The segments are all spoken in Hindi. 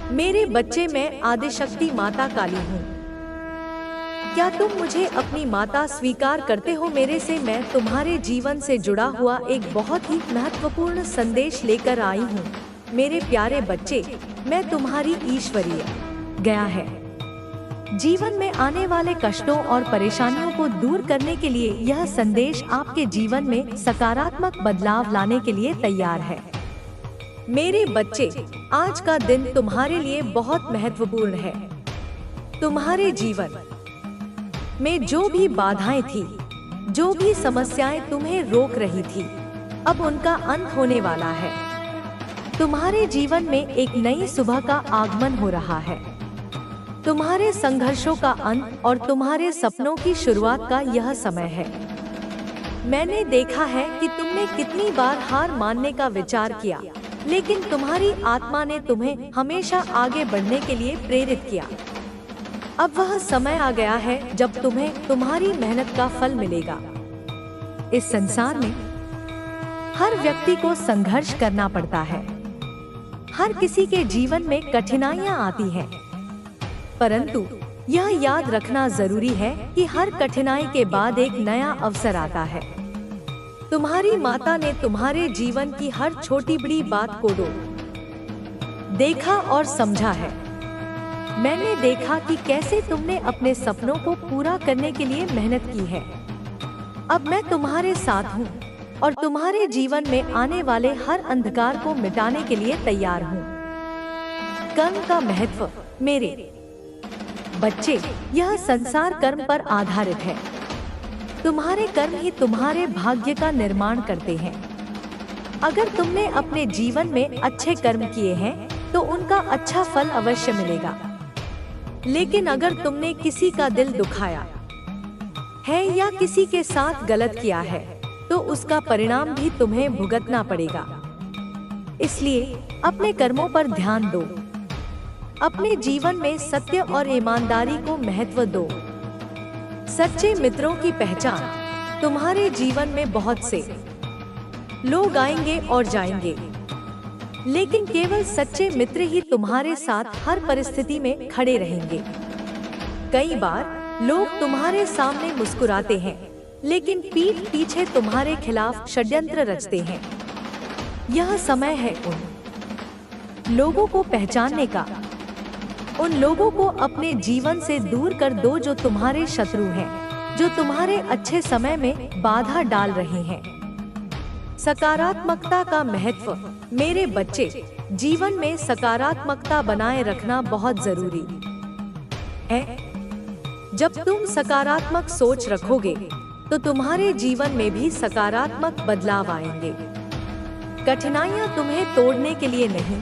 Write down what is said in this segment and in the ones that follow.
मेरे बच्चे, मैं आदिशक्ति माता काली हूँ। क्या तुम मुझे अपनी माता स्वीकार करते हो? मेरे से मैं तुम्हारे जीवन से जुड़ा हुआ एक बहुत ही महत्वपूर्ण संदेश लेकर आई हूँ। मेरे प्यारे बच्चे, मैं तुम्हारी ईश्वरीय गया है। जीवन में आने वाले कष्टों और परेशानियों को दूर करने के लिए यह संदेश आपके जीवन में सकारात्मक बदलाव लाने के लिए तैयार है। मेरे बच्चे, आज का दिन तुम्हारे लिए बहुत महत्वपूर्ण है। तुम्हारे जीवन में जो भी बाधाएं थी, जो भी समस्याएं तुम्हें रोक रही थी, अब उनका अंत होने वाला है। तुम्हारे जीवन में एक नई सुबह का आगमन हो रहा है। तुम्हारे संघर्षों का अंत और तुम्हारे सपनों की शुरुआत का यह समय है। मैंने देखा है कि तुमने कितनी बार हार मानने का विचार किया, लेकिन तुम्हारी आत्मा ने तुम्हें हमेशा आगे बढ़ने के लिए प्रेरित किया। अब वह समय आ गया है जब तुम्हें तुम्हारी मेहनत का फल मिलेगा। इस संसार में हर व्यक्ति को संघर्ष करना पड़ता है। हर किसी के जीवन में कठिनाइयां आती हैं, परंतु यह याद रखना जरूरी है कि हर कठिनाई के बाद एक नया अवसर आता है। तुम्हारी माता ने तुम्हारे जीवन की हर छोटी बड़ी बात को देखा और समझा है। मैंने देखा कि कैसे तुमने अपने सपनों को पूरा करने के लिए मेहनत की है। अब मैं तुम्हारे साथ हूँ और तुम्हारे जीवन में आने वाले हर अंधकार को मिटाने के लिए तैयार हूँ। कर्म का महत्व। मेरे बच्चे, यह संसार कर्म पर आधारित है। तुम्हारे कर्म ही तुम्हारे भाग्य का निर्माण करते हैं। अगर तुमने अपने जीवन में अच्छे कर्म किए हैं तो उनका अच्छा फल अवश्य मिलेगा। लेकिन अगर तुमने किसी का दिल दुखाया है या किसी के साथ गलत किया है तो उसका परिणाम भी तुम्हें भुगतना पड़ेगा। इसलिए अपने कर्मों पर ध्यान दो। अपने जीवन में सत्य और ईमानदारी को महत्व दो। सच्चे मित्रों की पहचान। तुम्हारे जीवन में बहुत से लोग आएंगे और जाएंगे, लेकिन केवल सच्चे मित्र ही तुम्हारे साथ हर परिस्थिति में खड़े रहेंगे। कई बार लोग तुम्हारे सामने मुस्कुराते हैं, लेकिन पीठ पीछे तुम्हारे खिलाफ षड्यंत्र रचते हैं। यह समय है उन लोगों को पहचानने का। उन लोगों को अपने जीवन से दूर कर दो जो तुम्हारे शत्रु हैं, जो तुम्हारे अच्छे समय में बाधा डाल रहे हैं। सकारात्मकता का महत्व। मेरे बच्चे, जीवन में सकारात्मकता बनाए रखना बहुत जरूरी है। जब तुम सकारात्मक सोच रखोगे तो तुम्हारे जीवन में भी सकारात्मक बदलाव आएंगे। कठिनाइयां तुम्हें तोड़ने के लिए नहीं,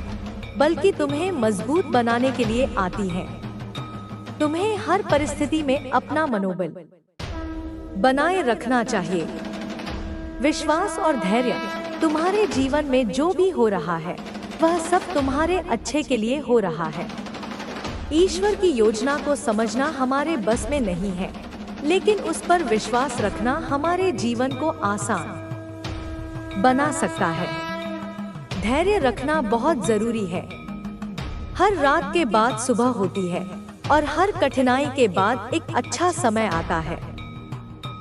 बल्कि तुम्हें मजबूत बनाने के लिए आती हैं। तुम्हें हर परिस्थिति में अपना मनोबल बनाए रखना चाहिए। विश्वास और धैर्य। तुम्हारे जीवन में जो भी हो रहा है वह सब तुम्हारे अच्छे के लिए हो रहा है। ईश्वर की योजना को समझना हमारे बस में नहीं है, लेकिन उस पर विश्वास रखना हमारे जीवन को आसान बना सकता है। धैर्य रखना बहुत जरूरी है। हर रात के बाद सुबह होती है और हर कठिनाई के बाद एक अच्छा समय आता है।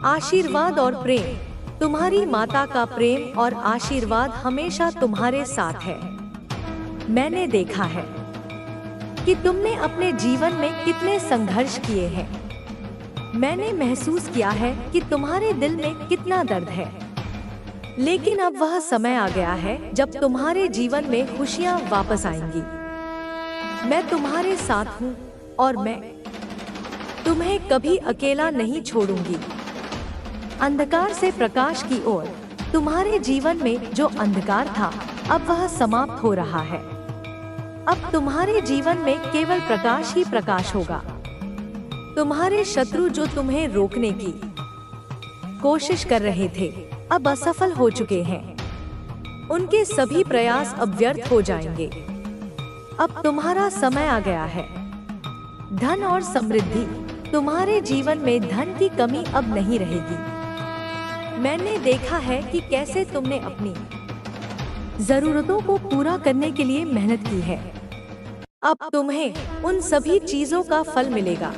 आशीर्वाद और प्रेम। तुम्हारी माता का प्रेम और आशीर्वाद हमेशा तुम्हारे साथ है। मैंने देखा है कि तुमने अपने जीवन में कितने संघर्ष किए हैं। मैंने महसूस किया है कि तुम्हारे दिल में कितना दर्द है, लेकिन अब वह समय आ गया है जब तुम्हारे जीवन में खुशियां वापस आएंगी। मैं तुम्हारे साथ हूँ और मैं तुम्हें कभी अकेला नहीं छोड़ूंगी। अंधकार से प्रकाश की ओर। तुम्हारे जीवन में जो अंधकार था अब वह समाप्त हो रहा है। अब तुम्हारे जीवन में केवल प्रकाश ही प्रकाश होगा। तुम्हारे शत्रु जो तुम्हें रोकने की कोशिश कर रहे थे अब असफल हो चुके हैं। उनके सभी प्रयास अब व्यर्थ हो जाएंगे। अब तुम्हारा समय आ गया है। धन और समृद्धि। तुम्हारे जीवन में धन की कमी अब नहीं रहेगी। मैंने देखा है कि कैसे तुमने अपनी जरूरतों को पूरा करने के लिए मेहनत की है। अब तुम्हें उन सभी चीजों का फल मिलेगा।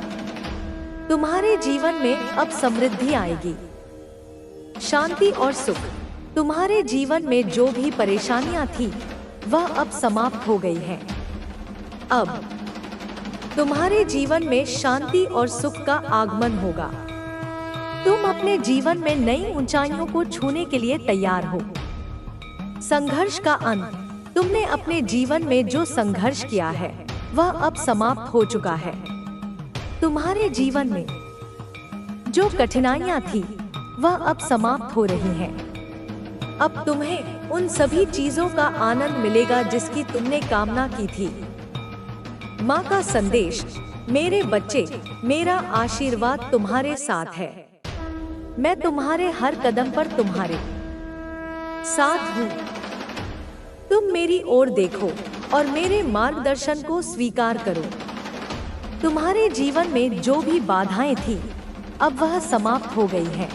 तुम्हारे जीवन में अब समृद्धि आएगी, शांति और सुख। तुम्हारे जीवन में जो भी परेशानियां थी वह अब समाप्त हो गई हैं। अब तुम्हारे जीवन में शांति और सुख का आगमन होगा। तुम अपने जीवन में नई ऊंचाइयों को छूने के लिए तैयार हो। संघर्ष का अंत। तुमने अपने जीवन में जो संघर्ष किया है वह अब समाप्त हो चुका है। तुम्हारे जीवन में जो कठिनाइयां थी वह अब समाप्त हो रही हैं। अब तुम्हें उन सभी चीजों का आनंद मिलेगा जिसकी तुमने कामना की थी। माँ का संदेश। मेरे बच्चे, मेरा आशीर्वाद तुम्हारे साथ है। मैं तुम्हारे हर कदम पर तुम्हारे साथ हूँ। तुम मेरी ओर देखो और मेरे मार्गदर्शन को स्वीकार करो। तुम्हारे जीवन में जो भी बाधाएं थी अब वह समाप्त हो गई हैं।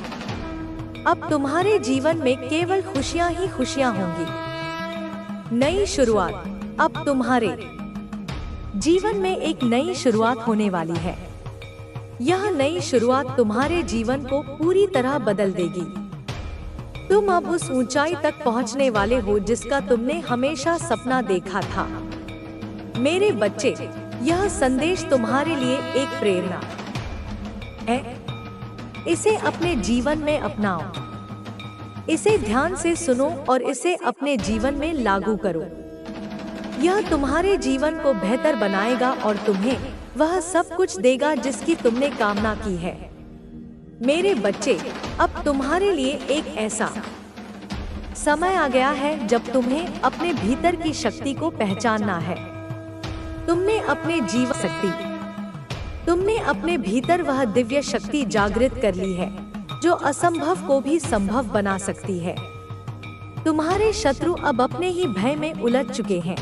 अब तुम्हारे जीवन में केवल खुशियां ही खुशियां होंगी। नई शुरुआत। अब तुम्हारे जीवन में एक नई शुरुआत होने वाली है। यह नई शुरुआत तुम्हारे जीवन को पूरी तरह बदल देगी। तुम अब उस ऊंचाई तक पहुंचने वाले हो जिसका तुमने हमेशा सपना देखा था। मेरे बच्चे, यह संदेश तुम्हारे लिए एक प्रेरणा है। इसे अपने जीवन में अपनाओ। इसे ध्यान से सुनो और इसे अपने जीवन में लागू करो। यह तुम्हारे जीवन को बेहतर बनाएगा और तुम्हें वह सब कुछ देगा जिसकी तुमने कामना की है। मेरे बच्चे, अब तुम्हारे लिए एक ऐसा समय आ गया है जब तुम्हें अपने भीतर की शक्ति को पहचानना है। तुमने अपने जीवन शक्ति, तुमने अपने भीतर वह दिव्य शक्ति जागृत कर ली है जो असंभव को भी संभव बना सकती है। तुम्हारे शत्रु अब अपने ही भय में उलझ चुके हैं।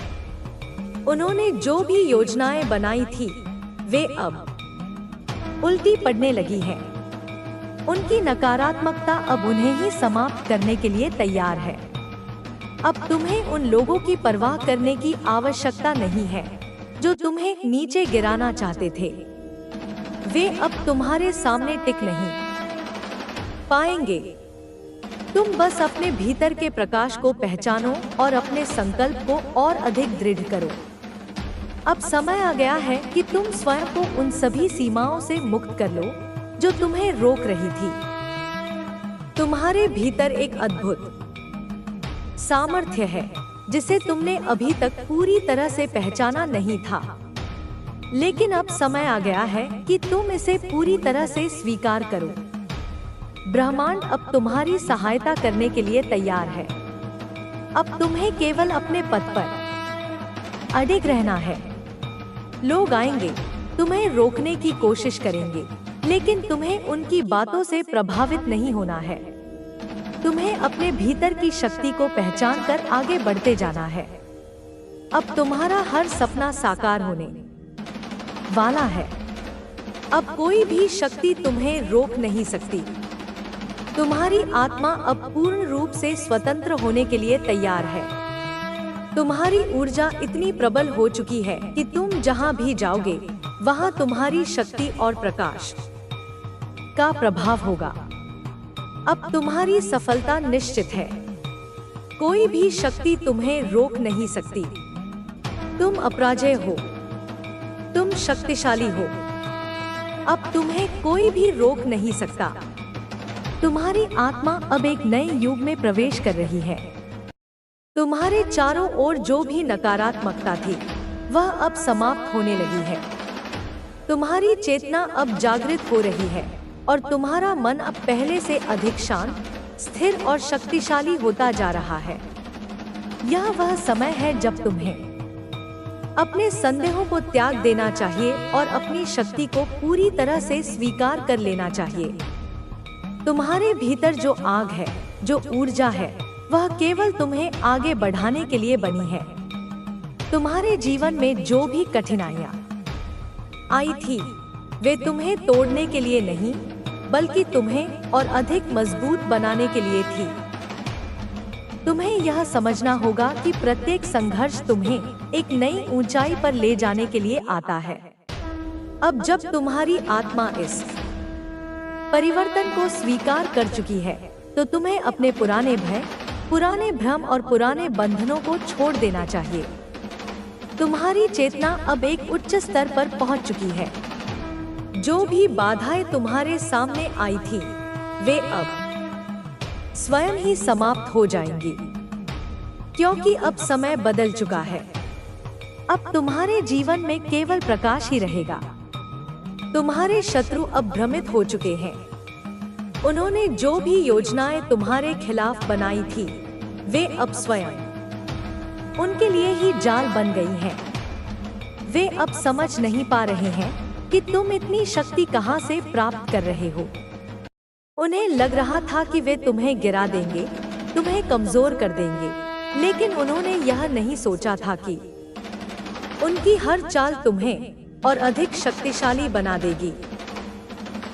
उन्होंने जो भी योजनाएं बनाई थी वे अब उल्टी पड़ने लगी हैं। उनकी नकारात्मकता अब उन्हें ही समाप्त करने के लिए तैयार है। अब तुम्हें उन लोगों की परवाह करने की आवश्यकता नहीं है जो तुम्हें नीचे गिराना चाहते थे। वे अब तुम्हारे सामने टिक नहीं पाएंगे। तुम बस अपने भीतर के प्रकाश को पहचानो और अपने संकल्प को और अधिक दृढ़ करो। अब समय आ गया है कि तुम स्वयं को उन सभी सीमाओं से मुक्त कर लो जो तुम्हें रोक रही थी। तुम्हारे भीतर एक अद्भुत सामर्थ्य है जिसे तुमने अभी तक पूरी तरह से पहचाना नहीं था, लेकिन अब समय आ गया है कि तुम इसे पूरी तरह से स्वीकार करो। ब्रह्मांड अब तुम्हारी सहायता करने के लिए तैयार है। अब तुम्हें केवल अपने पथ पर अडिग रहना है। लोग आएंगे, तुम्हें रोकने की कोशिश करेंगे, लेकिन तुम्हें उनकी बातों से प्रभावित नहीं होना है। तुम्हें अपने भीतर की शक्ति को पहचान कर आगे बढ़ते जाना है। अब तुम्हारा हर सपना साकार होने वाला है। अब कोई भी शक्ति तुम्हें रोक नहीं सकती। तुम्हारी आत्मा अब पूर्ण रूप से स्वतंत्र होने के लिए तैयार है। तुम्हारी ऊर्जा इतनी प्रबल हो चुकी है कि तुम जहां भी जाओगे वहां तुम्हारी शक्ति और प्रकाश का प्रभाव होगा। अब तुम्हारी सफलता निश्चित है। कोई भी शक्ति तुम्हें रोक नहीं सकती। तुम अपराजय हो। तुम शक्तिशाली हो। अब तुम्हें कोई भी रोक नहीं सकता। तुम्हारी आत्मा अब एक नए युग में प्रवेश कर रही है। तुम्हारे चारों ओर जो भी नकारात्मकता थी वह अब समाप्त होने लगी है। तुम्हारी चेतना अब जागृत हो रही है और तुम्हारा मन अब पहले से अधिक शांत, स्थिर और शक्तिशाली होता जा रहा है। यह वह समय है जब तुम्हें अपने संदेहों को त्याग देना चाहिए और अपनी शक्ति को पूरी तरह से स्वीकार कर लेना चाहिए। तुम्हारे भीतर जो आग है, जो ऊर्जा है, वह केवल तुम्हें आगे बढ़ाने के लिए बनी है। तुम्हारे जीवन में जो भी कठिनाइयां आई थी वे तुम्हें तोड़ने के लिए नहीं बल्कि तुम्हें और अधिक मजबूत बनाने के लिए थी। तुम्हें यह समझना होगा कि प्रत्येक संघर्ष तुम्हें एक नई ऊंचाई पर ले जाने के लिए आता है। अब जब तुम्हारी आत्मा इस परिवर्तन को स्वीकार कर चुकी है, तो तुम्हें अपने पुराने भय, पुराने भ्रम और पुराने बंधनों को छोड़ देना चाहिए। तुम्हारी चेतना अब एक उच्च स्तर पर पहुंच चुकी है। जो भी बाधाएं तुम्हारे सामने आई थी, वे अब स्वयं ही समाप्त हो जाएंगी, क्योंकि अब समय बदल चुका है। अब तुम्हारे जीवन में केवल प्रकाश ही रहेगा। तुम्हारे शत्रु अब भ्रमित हो चुके हैं। उन्होंने जो भी योजनाएं तुम्हारे खिलाफ बनाई थी, वे अब स्वयं उनके लिए ही जाल बन गई हैं। वे अब समझ नहीं पा रहे हैं कि तुम इतनी शक्ति कहां से प्राप्त कर रहे हो। उन्हें लग रहा था कि वे तुम्हें गिरा देंगे, तुम्हें कमजोर कर देंगे, लेकिन उन्होंने यह नहीं सोचा था कि उनकी हर चाल तुम्हें और अधिक शक्तिशाली बना देगी।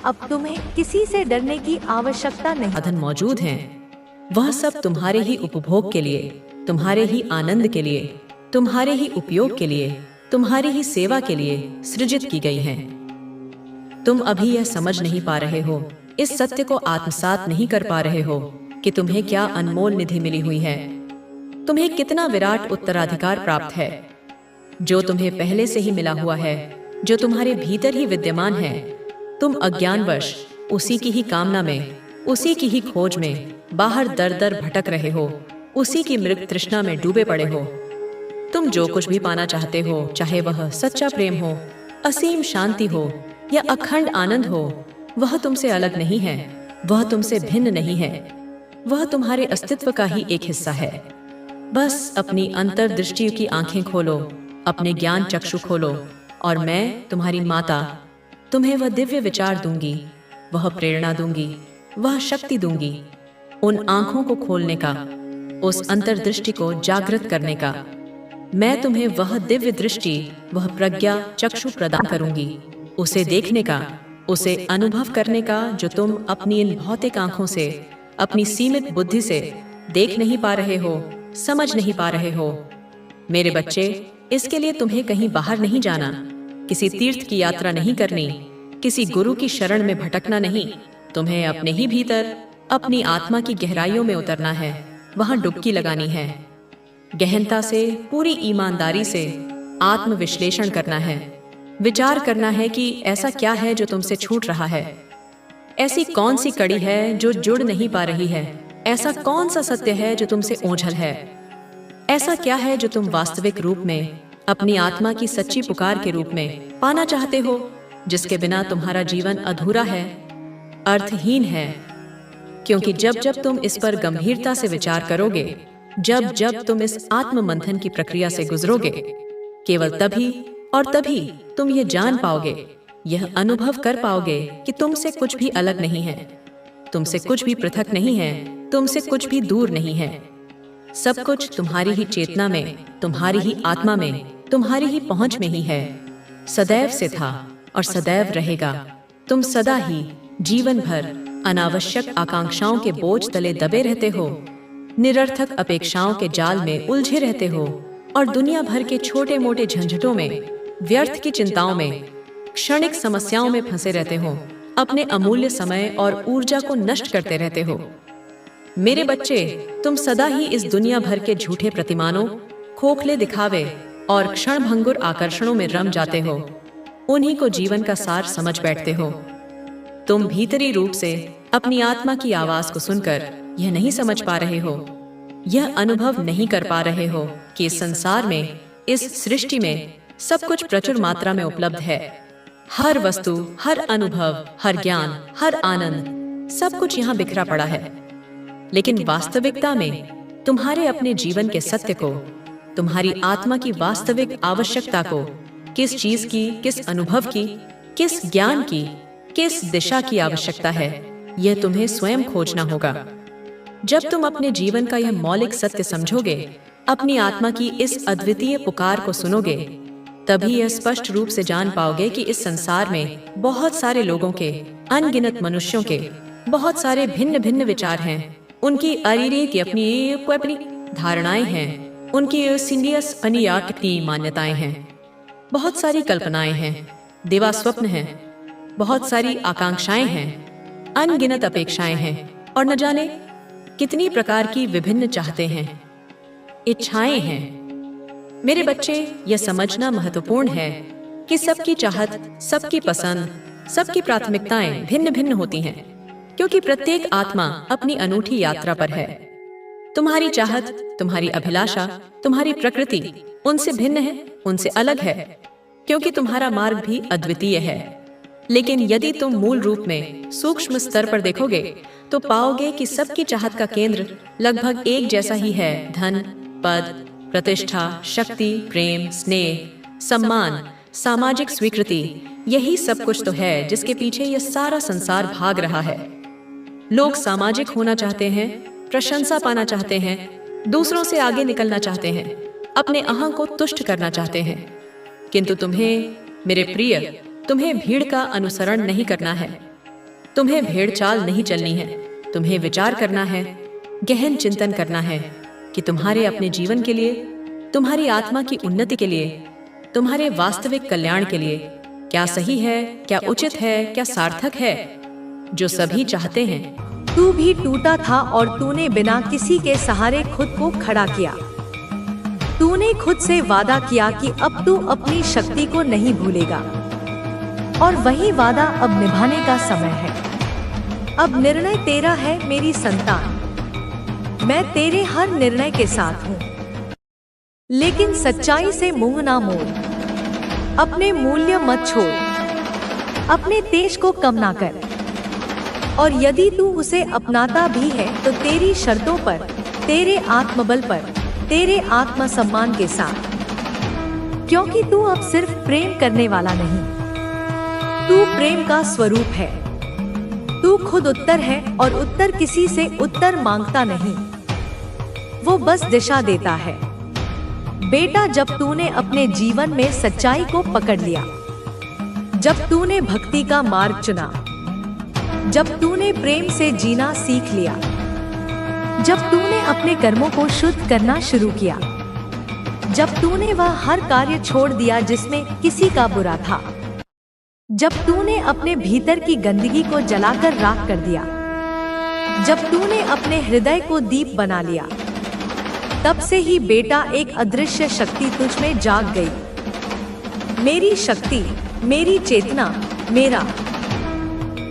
अब तुम्हें किसी से डरने की आवश्यकता नहीं। साधन मौजूद हैं, वह सब तुम्हारे ही उपभोग के लिए, तुम्हारे ही आनंद के लिए, तुम्हारे ही उपयोग के लिए, तुम्हारी ही सेवा के लिए सृजित की गई हैं। तुम अभी यह समझ नहीं पा रहे हो, इस सत्य को आत्मसात नहीं कर पा रहे हो कि तुम्हें क्या अनमोल निधि मिली हुई है, तुम्हें कितना विराट उत्तराधिकार प्राप्त है, जो तुम्हें पहले से ही मिला हुआ है, जो तुम्हारे भीतर ही विद्यमान है। तुम अज्ञानवश उसी की ही कामना में, उसी की ही खोज में बाहर दर दर भटक रहे हो, उसी की मृग तृष्णा में डूबे पड़े हो। तुम जो कुछ भी पाना चाहते हो, चाहे वह सच्चा प्रेम हो, असीम शांति हो या अखंड आनंद हो, वह तुमसे अलग नहीं है, वह तुमसे भिन्न नहीं है, वह तुम्हारे अस्तित्व का ही एक हिस्सा है। बस अपनी अंतर्दृष्टि की आंखें खोलो, अपने ज्ञान चक्षु खोलो, और मैं तुम्हारी माता तुम्हें वह दिव्य विचार दूंगी, वह प्रेरणा दूंगी, वह शक्ति दूंगी, उन आंखों को खोलने का, उस अंतर्दृष्टि को जागृत करने का। मैं तुम्हें वह दिव्य दृष्टि, वह प्रज्ञा चक्षु प्रदान करूंगी, उसे देखने का, उसे अनुभव करने का, जो तुम अपनी इन भौतिक आंखों से, अपनी सीमित बुद्धि से देख नहीं पा रहे हो, समझ नहीं पा रहे हो। मेरे बच्चे, इसके लिए तुम्हें कहीं बाहर नहीं जाना, किसी तीर्थ की यात्रा नहीं करनी, किसी गुरु की शरण में भटकना नहीं। तुम्हें अपने ही भीतर, अपनी आत्मा की गहराइयों में उतरना है, वहां डुबकी लगानी है, गहनता से, पूरी ईमानदारी से आत्मविश्लेषण करना है, विचार करना है कि ऐसा क्या है जो तुमसे छूट रहा है, ऐसी कौन सी कड़ी है जो जुड़ नहीं पा रही है, ऐसा कौन सा सत्य है जो तुमसे ओझल है, ऐसा क्या है जो तुम वास्तविक रूप में अपनी आत्मा की सच्ची पुकार के रूप में पाना चाहते हो, जिसके बिना तुम्हारा जीवन अधूरा है, अर्थहीन है। क्योंकि जब जब तुम इस पर गंभीरता से विचार करोगे, जब जब तुम इस आत्म मंथन की प्रक्रिया से गुजरोगे, केवल तभी और तभी तुम ये जान पाओगे, यह अनुभव कर पाओगे कि तुमसे कुछ भी अलग नहीं है, तुमसे कुछ भी पृथक नहीं है, तुमसे कुछ भी दूर नहीं है। सब कुछ तुम्हारी ही चेतना में, तुम्हारी ही आत्मा में, तुम्हारी ही पहुंच में ही है। सदैव से था और सदैव रहेगा। तुम सदा ही जीवन भर अनावश्यक आकांक्षाओं के बोझ तले दबे रहते हो, निरर्थक अपेक्षाओं के जाल में उलझे रहते हो और दुनिया भर के छोटे मोटे झंझटों में, व्यर्थ की चिंताओं में, क्षणिक समस्याओं में फंसे रहते हो, अपने अमूल्य समय और ऊर्जा को नष्ट करते रहते हो। मेरे बच्चे, तुम सदा ही इस दुनिया भर के झूठे प्रतिमानों, खोखले दिखावे और क्षणभंगुर आकर्षणों में रम जाते हो, उन्हीं को जीवन का सार समझ बैठते हो। तुम भीतरी रूप से अपनी आत्मा की आवाज को सुनकर यह नहीं समझ पा रहे हो, यह अनुभव नहीं कर पा रहे हो कि इस संसार में, इस सृष्टि में सब कुछ प्रचुर मात्रा में उपलब्ध है। हर वस्तु, हर अनुभव, हर ज्ञान, हर आनंद, सब कुछ यहाँ बिखरा पड़ा है। लेकिन वास्तविकता में तुम्हारे अपने जीवन के सत्य को, तुम्हारी आत्मा की वास्तविक आवश्यकता को, किस चीज की, किस अनुभव की, किस ज्ञान की, किस दिशा की आवश्यकता है, यह तुम्हें स्वयं खोजना होगा। जब तुम अपने जीवन का यह मौलिक सत्य समझोगे, अपनी आत्मा की इस अद्वितीय पुकार को सुनोगे, तभी यह स्पष्ट रूप से जान पाओगे कि इस संसार में बहुत सारे लोगों के, अनगिनत मनुष्यों के बहुत सारे भिन्न भिन्न विचार हैं, उनकी अरीरे की अपनी धारणाएं हैं, उनकी सीनियस अनियाटकी मान्यताएं हैं, बहुत सारी कल्पनाएं हैं, देवा स्वप्न हैं, बहुत सारी आकांक्षाएं हैं, अनगिनत अपेक्षाएं हैं और न जाने कितनी प्रकार की विभिन्न चाहते हैं, इच्छाएं हैं। मेरे बच्चे, यह समझना महत्वपूर्ण है कि सबकी चाहत, सबकी पसंद, सबकी प्राथमिकताएं भिन्न भिन्न होती हैं, क्योंकि प्रत्येक आत्मा अपनी अनूठी यात्रा पर है। तुम्हारी चाहत, तुम्हारी अभिलाषा, तुम्हारी प्रकृति उनसे भिन्न है, उनसे अलग है, क्योंकि तुम्हारा मार्ग भी अद्वितीय है। लेकिन यदि तुम मूल रूप में सूक्ष्म स्तर पर देखोगे तो पाओगे कि सबकी चाहत का केंद्र लगभग एक जैसा ही है। धन, पद, प्रतिष्ठा, शक्ति, प्रेम, स्नेह, सम्मान, सामाजिक स्वीकृति, यही सब कुछ तो है जिसके पीछे यह सारा संसार भाग रहा है। लोग सामाजिक होना चाहते हैं, प्रशंसा पाना चाहते हैं, दूसरों से आगे निकलना चाहते हैं, अपने अहं को तुष्ट करना चाहते हैं। किंतु तुम्हें, मेरे प्रिय, तुम्हें भीड़ का अनुसरण नहीं करना है, तुम्हें भेड़ चाल नहीं चलनी है। तुम्हें विचार करना है, गहन चिंतन करना है कि तुम्हारे अपने जीवन के लिए, तुम्हारी आत्मा की उन्नति के लिए, तुम्हारे वास्तविक कल्याण के लिए क्या सही है, क्या उचित है, क्या सार्थक है, जो सभी चाहते हैं। तू भी टूटा था और तूने बिना किसी के सहारे खुद को खड़ा किया। तूने खुद से वादा किया कि अब तू अपनी शक्ति को नहीं भूलेगा, और वही वादा अब निभाने का समय है। अब निर्णय तेरा है मेरी संतान, मैं तेरे हर निर्णय के साथ हूँ। लेकिन सच्चाई से मुंह ना मोड़, अपने मूल्य मत छोड़, अपने तेज को कम ना कर, और यदि तू उसे अपनाता भी है तो तेरी शर्तों पर, तेरे आत्मबल पर, तेरे आत्मसम्मान के साथ, क्योंकि तू अब सिर्फ प्रेम करने वाला नहीं, तू प्रेम का स्वरूप है। तू खुद उत्तर है और उत्तर किसी से उत्तर मांगता नहीं, वो बस दिशा देता है। बेटा, जब तूने अपने जीवन में सच्चाई को पकड़ लिया, जब तूने भक्ति का मार्ग चुना, जब तूने प्रेम से जीना सीख लिया, जब तूने अपने कर्मों को शुद्ध करना शुरू किया, जब तूने वह हर कार्य छोड़ दिया जिसमें किसी का बुरा था, जब तूने अपने भीतर की गंदगी को जलाकर राख कर दिया, जब तूने अपने हृदय को दीप बना लिया, तब से ही बेटा एक अदृश्य शक्ति तुझ में जाग गई। मेरी शक्ति, मेरी चेतना, मेरा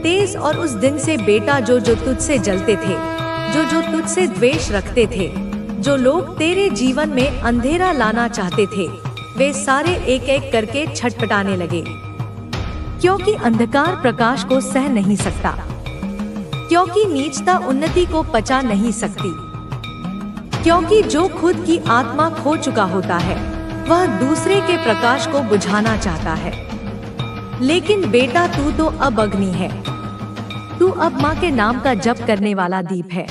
तेज। और उस दिन से बेटा, जो तुझसे जलते थे, जो तुझसे द्वेष रखते थे, जो लोग तेरे जीवन में अंधेरा लाना चाहते थे, वे सारे एक एक करके छटपटाने लगे, क्योंकि अंधकार प्रकाश को सह नहीं सकता, क्योंकि नीचता उन्नति को पचा नहीं सकती, क्योंकि जो खुद की आत्मा खो चुका होता है वह दूसरे के प्रकाश को बुझाना चाहता है। लेकिन बेटा, तू तो अब अग्नि है, तू अब माँ के नाम का जप करने वाला दीप है।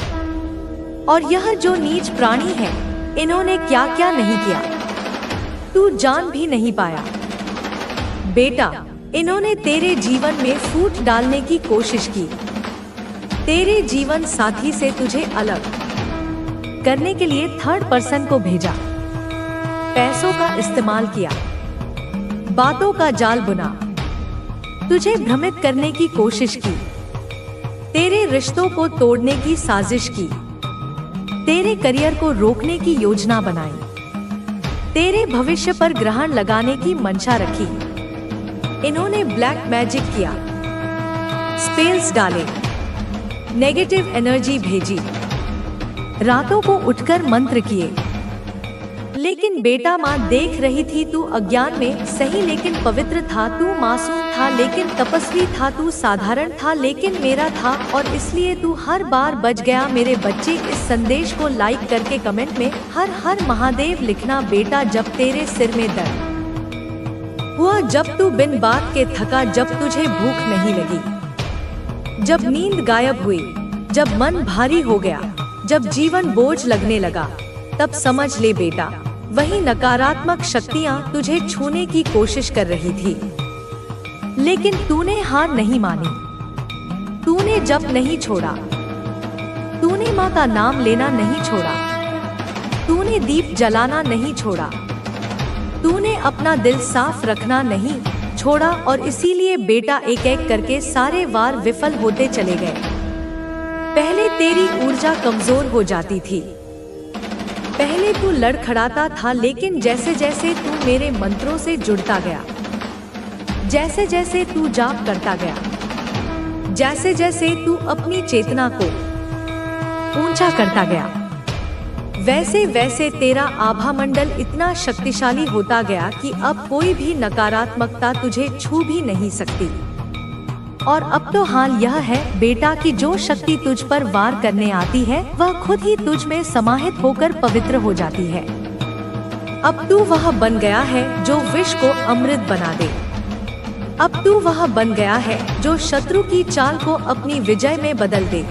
और यह जो नीच प्राणी है, इन्होंने क्या क्या नहीं किया, तू जान भी नहीं पाया। बेटा, इन्होंने तेरे जीवन में फूट डालने की कोशिश की, तेरे जीवन साथी से तुझे अलग करने के लिए थर्ड पर्सन को भेजा, पैसों का इस्तेमाल किया, बातों का जाल बुना, तुझे भ्रमित करने की कोशिश की, तेरे रिश्तों को तोड़ने की साजिश की, तेरे करियर को रोकने की योजना बनाई, तेरे भविष्य पर ग्रहण लगाने की मंशा रखी। इन्होंने ब्लैक मैजिक किया, स्पेल्स डाले, नेगेटिव एनर्जी भेजी, रातों को उठकर मंत्र किए। लेकिन बेटा, माँ देख रही थी, तू अज्ञान में सही लेकिन पवित्र था, तू मासूम था लेकिन तपस्वी था, तू साधारण था लेकिन मेरा था, और इसलिए तू हर बार बच गया। मेरे बच्चे, इस संदेश को लाइक करके कमेंट में हर हर महादेव लिखना। बेटा, जब तेरे सिर में दर्द हुआ, जब तू बिन बात के थका, जब तुझे भूख नहीं लगी, जब नींद गायब हुई, जब मन भारी हो गया, जब जीवन बोझ लगने लगा, तब समझ ले बेटा, वही नकारात्मक शक्तियां तुझे छूने की कोशिश कर रही थी। लेकिन तूने हार नहीं मानी, तूने जप नहीं छोड़ा, तूने तूने माँ का नाम लेना नहीं छोड़ा, तूने दीप जलाना नहीं छोड़ा, तूने अपना दिल साफ रखना नहीं छोड़ा, और इसीलिए बेटा एक एक करके सारे वार विफल होते चले गए। पहले तेरी ऊर्जा कमजोर हो जाती थी, पहले तू लड़खड़ाता था, लेकिन जैसे जैसे तू मेरे मंत्रों से जुड़ता गया, जैसे जैसे तू जाप करता गया, जैसे जैसे तू अपनी चेतना को ऊंचा करता गया, वैसे वैसे तेरा आभा मंडल इतना शक्तिशाली होता गया कि अब कोई भी नकारात्मकता तुझे छू भी नहीं सकती। और अब तो हाल यह है बेटा कि जो शक्ति तुझ पर वार करने आती है वह खुद ही तुझ में समाहित होकर पवित्र हो जाती है। अब तू वह बन गया है जो विष को अमृत बना दे। अब तू वह बन गया है जो शत्रु की चाल को अपनी विजय में बदल दे।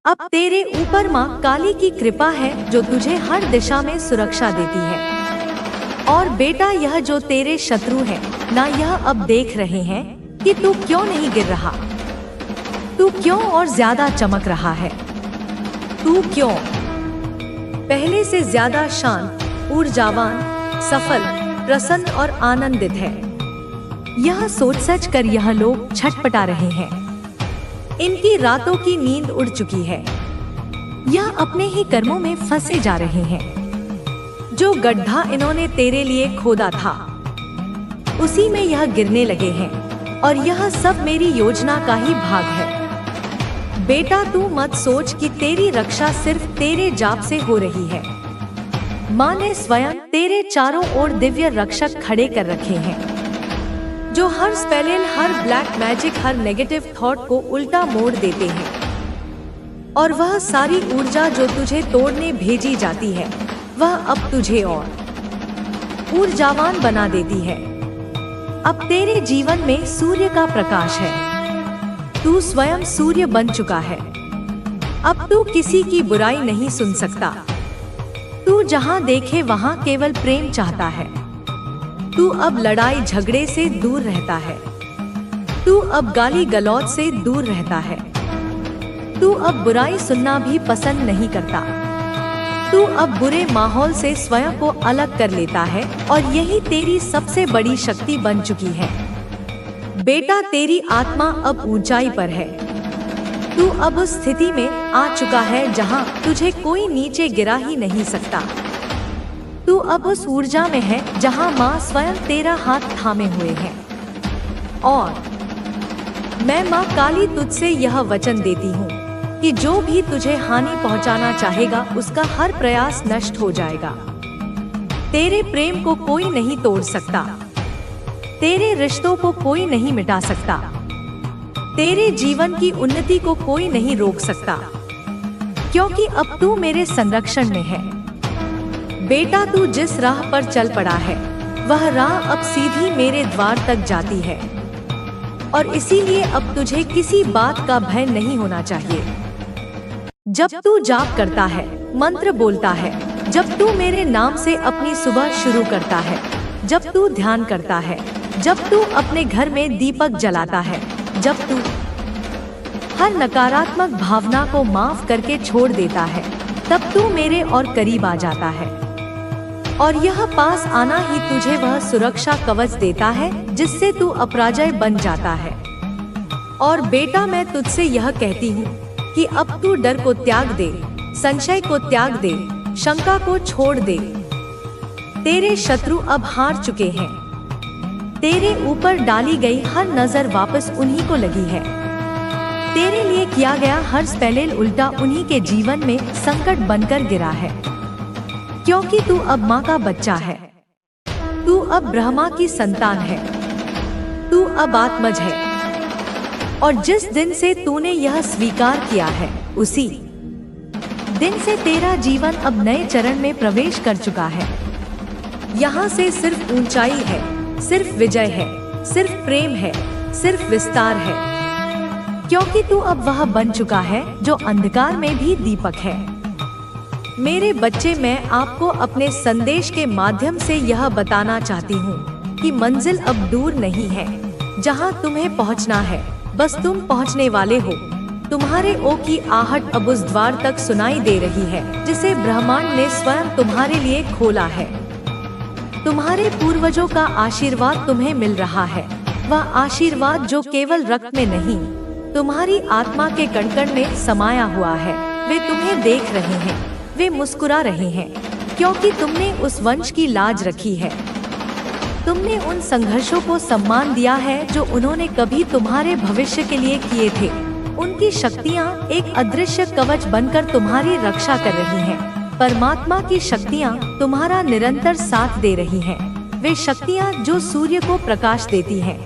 अब तेरे ऊपर माँ काली की कृपा है जो तुझे हर दिशा में सुरक्षा देती है। और बेटा यह जो तेरे शत्रु हैं ना यह अब देख रहे हैं कि तू क्यों नहीं गिर रहा, तू क्यों और ज्यादा चमक रहा है, तू क्यों पहले से ज्यादा शांत, ऊर्जावान, सफल, प्रसन्न और आनंदित है। यह सोच सच कर यह लोग छटपटा रहे हैं। इनकी रातों की नींद उड़ चुकी है। यह अपने ही कर्मों में फंसे जा रहे हैं। जो गड्ढा इन्होंने तेरे लिए खोदा था उसी में यह गिरने लगे हैं, और यह सब मेरी योजना का ही भाग है। बेटा तू मत सोच कि तेरी रक्षा सिर्फ तेरे जाप से हो रही है। माँ ने स्वयं तेरे चारों ओर दिव्य रक्षक खड़े कर रखे हैं, जो हर स्पेल, हर ब्लैक मैजिक, हर नेगेटिव थॉट को उल्टा मोड़ देते हैं। और वह सारी ऊर्जा जो तुझे तोड़ने भेजी जाती है वह अब तुझे और ऊर्जावान बना देती है। अब तेरे जीवन में सूर्य का प्रकाश है। तू स्वयं सूर्य बन चुका है। अब तू किसी की बुराई नहीं सुन सकता। तू जहां देखे वहां केवल प्रेम चाहता है। तू अब लड़ाई झगड़े से दूर रहता है। तू अब गाली गलौज से दूर रहता है। तू अब बुराई सुनना भी पसंद नहीं करता। तू अब बुरे माहौल से स्वयं को अलग कर लेता है, और यही तेरी सबसे बड़ी शक्ति बन चुकी है। बेटा तेरी आत्मा अब ऊंचाई पर है। तू अब उस स्थिति में आ चुका है जहां तुझे कोई नीचे गिरा ही नहीं सकता। तू अब उस ऊर्जा में है जहां माँ स्वयं तेरा हाथ थामे हुए हैं। और मैं माँ काली तुझसे यह वचन देती हूँ कि जो भी तुझे हानि पहुंचाना चाहेगा उसका हर प्रयास नष्ट हो जाएगा। तेरे प्रेम को कोई नहीं तोड़ सकता। तेरे रिश्तों को कोई नहीं मिटा सकता। तेरे जीवन की उन्नति को कोई नहीं रोक सकता, क्योंकि अब तू मेरे संरक्षण में है। बेटा तू जिस राह पर चल पड़ा है वह राह अब सीधी मेरे द्वार तक जाती है, और इसीलिए अब तुझे किसी बात का भय नहीं होना चाहिए। जब तू जाप करता है, मंत्र बोलता है, जब तू मेरे नाम से अपनी सुबह शुरू करता है, जब तू ध्यान करता है, जब तू अपने घर में दीपक जलाता है, जब तू हर नकारात्मक भावना को माफ करके छोड़ देता है, तब तू मेरे और करीब आ जाता है। और यह पास आना ही तुझे वह सुरक्षा कवच देता है जिससे तू अपराजय बन जाता है। और बेटा मैं तुझसे यह कहती हूँ कि अब तू डर को त्याग दे, संशय को त्याग दे, शंका को छोड़ दे। तेरे शत्रु अब हार चुके हैं। तेरे ऊपर डाली गई हर नजर वापस उन्हीं को लगी है। तेरे लिए किया गया हर स्पेल उल्टा उन्हीं के जीवन में संकट बनकर गिरा है, क्योंकि तू अब माँ का बच्चा है। तू अब ब्रह्मा की संतान है। तू अब आत्मज है। और जिस दिन से तूने यह स्वीकार किया है उसी दिन से तेरा जीवन अब नए चरण में प्रवेश कर चुका है। यहाँ से सिर्फ ऊंचाई है, सिर्फ विजय है, सिर्फ प्रेम है, सिर्फ विस्तार है, क्योंकि तू अब वह बन चुका है जो अंधकार में भी दीपक है। मेरे बच्चे मैं आपको अपने संदेश के माध्यम से यह बताना चाहती हूँ कि मंजिल अब दूर नहीं है। जहाँ तुम्हें पहुँचना है बस तुम पहुँचने वाले हो। तुम्हारे ओ की आहट अब उस द्वार तक सुनाई दे रही है जिसे ब्रह्मांड ने स्वयं तुम्हारे लिए खोला है। तुम्हारे पूर्वजों का आशीर्वाद तुम्हें मिल रहा है, वह आशीर्वाद जो केवल रक्त में नहीं, तुम्हारी आत्मा के कण-कण में समाया हुआ है। वे तुम्हें देख रहे हैं, वे मुस्कुरा रहे हैं, क्योंकि तुमने उस वंश की लाज रखी है। तुमने उन संघर्षों को सम्मान दिया है जो उन्होंने कभी तुम्हारे भविष्य के लिए किए थे। उनकी शक्तियाँ एक अदृश्य कवच बनकर तुम्हारी रक्षा कर रही हैं। परमात्मा की शक्तियाँ तुम्हारा निरंतर साथ दे रही हैं। वे शक्तियाँ जो सूर्य को प्रकाश देती हैं,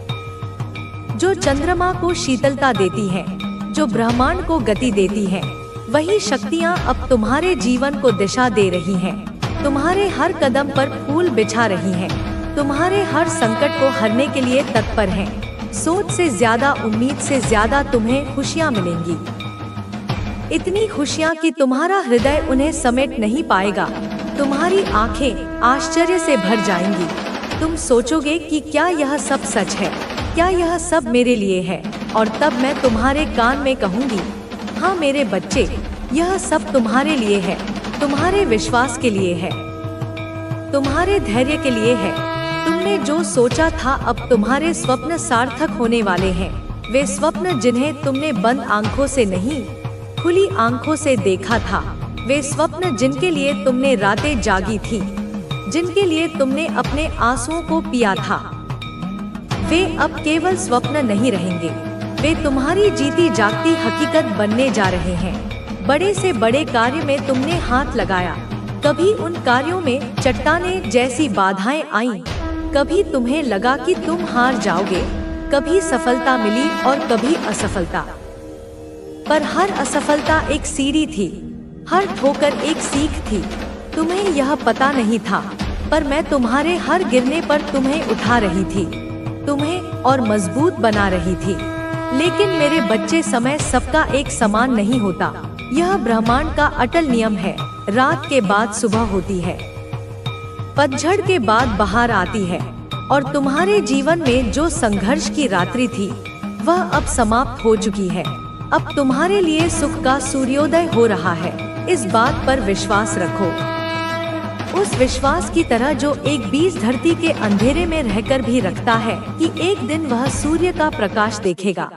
जो चंद्रमा को शीतलता देती हैं, जो ब्रह्मांड को गति देती हैं, वही शक्तियाँ अब तुम्हारे जीवन को दिशा दे रही हैं। तुम्हारे हर कदम पर फूल बिछा रही हैं, तुम्हारे हर संकट को हरने के लिए तत्पर हैं। सोच से ज्यादा, उम्मीद से ज्यादा तुम्हें खुशियाँ मिलेंगी। इतनी खुशियाँ कि तुम्हारा हृदय उन्हें समेट नहीं पाएगा। तुम्हारी आंखें आश्चर्य से भर जाएंगी। तुम सोचोगे कि क्या यह सब सच है, क्या यह सब मेरे लिए है? और तब मैं तुम्हारे कान में कहूँगी, हाँ मेरे बच्चे, यह सब तुम्हारे लिए है, तुम्हारे विश्वास के लिए है, तुम्हारे धैर्य के लिए है। तुमने जो सोचा था अब तुम्हारे स्वप्न सार्थक होने वाले हैं। वे स्वप्न जिन्हें तुमने बंद आंखों से नहीं, खुली आंखों से देखा था, वे स्वप्न जिनके लिए तुमने रातें जागी थी, जिनके लिए तुमने अपने आंसुओं को पिया था, वे अब केवल स्वप्न नहीं रहेंगे। वे तुम्हारी जीती जागती हकीकत बनने जा रहे हैं। बड़े से बड़े कार्य में तुमने हाथ लगाया, कभी उन कार्यों में चट्टानें जैसी बाधाएं आईं, कभी तुम्हें लगा कि तुम हार जाओगे, कभी सफलता मिली और कभी असफलता। पर हर असफलता एक सीढ़ी थी, हर ठोकर एक सीख थी। तुम्हें यह पता नहीं था, पर मैं तुम्हारे हर गिरने पर तुम्हें उठा रही थी, तुम्हें और मजबूत बना रही थी। लेकिन मेरे बच्चे, समय सबका एक समान नहीं होता। यह ब्रह्मांड का अटल नियम है। रात के बाद सुबह होती है, पतझड़ के बाद बहार आती है, और तुम्हारे जीवन में जो संघर्ष की रात्रि थी वह अब समाप्त हो चुकी है। अब तुम्हारे लिए सुख का सूर्योदय हो रहा है। इस बात पर विश्वास रखो, उस विश्वास की तरह जो एक बीज धरती के अंधेरे में रहकर भी रखता है कि एक दिन वह सूर्य का प्रकाश देखेगा।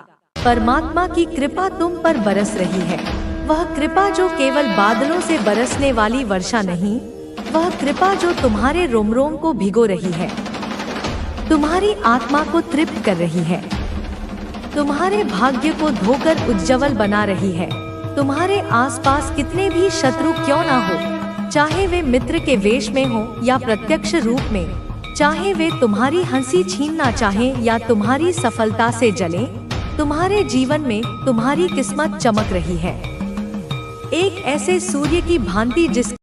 परमात्मा की कृपा तुम पर बरस रही है, वह कृपा जो केवल बादलों से बरसने वाली वर्षा नहीं, वह कृपा जो तुम्हारे रोम रोम को भिगो रही है, तुम्हारी आत्मा को तृप्त कर रही है, तुम्हारे भाग्य को धोकर उज्जवल बना रही है। तुम्हारे आसपास कितने भी शत्रु क्यों ना हो, चाहे वे मित्र के वेश में हो या प्रत्यक्ष रूप में, चाहे वे तुम्हारी हंसी छीनना चाहें या तुम्हारी सफलता से जलें, तुम्हारे जीवन में तुम्हारी किस्मत चमक रही है, एक ऐसे सूर्य की भांति जिस